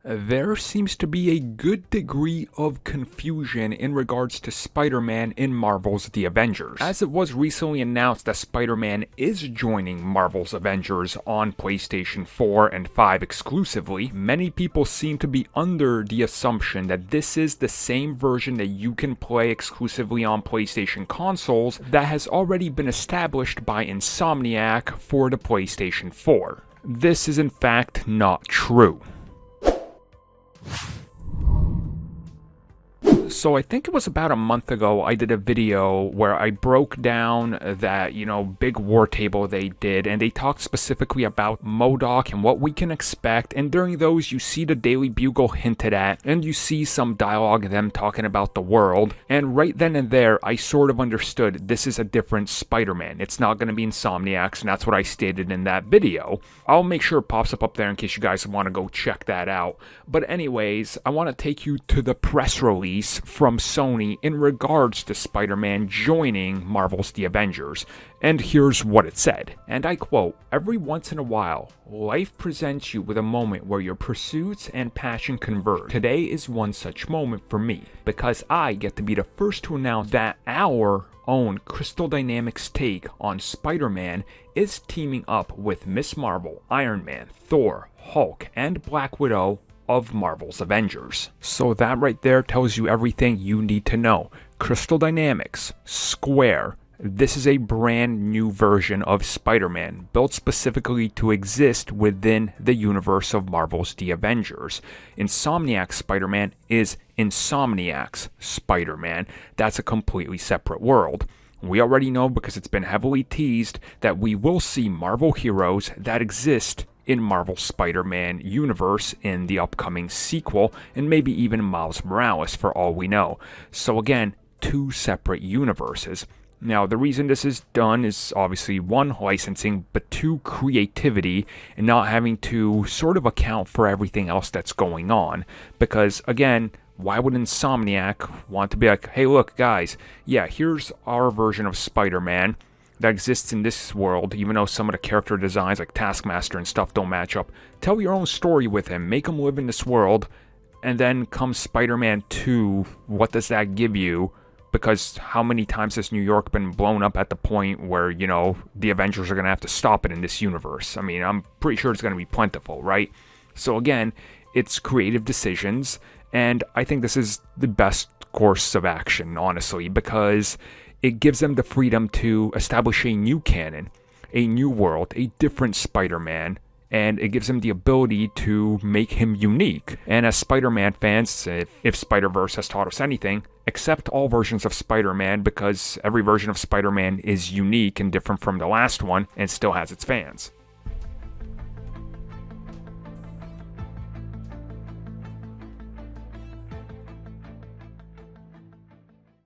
There seems to be a good degree of confusion in regards to Spider-Man in Marvel's The Avengers, as it was recently announced that Spider-Man is joining Marvel's Avengers on PlayStation 4 and 5 exclusively. Many people seem to be under the assumption that this is the same version that you can play exclusively on PlayStation consoles that has already been established by Insomniac for the PlayStation 4. This is in fact not true. So I think it was about a month ago I did a video where I broke down that, big war table they did, and they talked specifically about MODOK and what we can expect, and during those you see the Daily Bugle hinted at, and you see some dialogue of them talking about the world, and right then and there I sort of understood this is a different Spider-Man. It's not going to be Insomniac's, and that's what I stated in that video. I'll make sure it pops up there in case you guys want to go check that out. But anyways, I want to take you to the press release from Sony in regards to Spider-Man joining Marvel's The Avengers. And here's what it said, and I quote, "Every once in a while, life presents you with a moment where your pursuits and passion converge. Today is one such moment for me, because I get to be the first to announce that our own Crystal Dynamics take on Spider-Man is teaming up with Ms. Marvel, Iron Man, Thor, Hulk, and Black Widow of Marvel's Avengers." So that right there tells you everything you need to know. Crystal Dynamics, Square, this is a brand new version of Spider-Man, built specifically to exist within the universe of Marvel's The Avengers. Insomniac's Spider-Man is Insomniac's Spider-Man. That's a completely separate world. We already know, because it's been heavily teased, that we will see Marvel heroes that exist in Marvel's Spider-Man universe in the upcoming sequel, and maybe even Miles Morales for all we know. So again, two separate universes. Now, the reason this is done is obviously one, licensing, but two, creativity, and not having to sort of account for everything else that's going on. Because again, why would Insomniac want to be like, hey look guys, yeah, here's our version of Spider-Man that exists in this world, even though some of the character designs like Taskmaster and stuff don't match up. Tell your own story with him, make him live in this world, and then comes Spider-Man 2, what does that give you? Because how many times has New York been blown up at the point where, the Avengers are going to have to stop it in this universe? I mean, I'm pretty sure it's going to be plentiful, right? So again, it's creative decisions, and I think this is the best course of action, honestly, because it gives them the freedom to establish a new canon, a new world, a different Spider-Man, and it gives them the ability to make him unique. And as Spider-Man fans, if Spider-Verse has taught us anything, accept all versions of Spider-Man, because every version of Spider-Man is unique and different from the last one and still has its fans.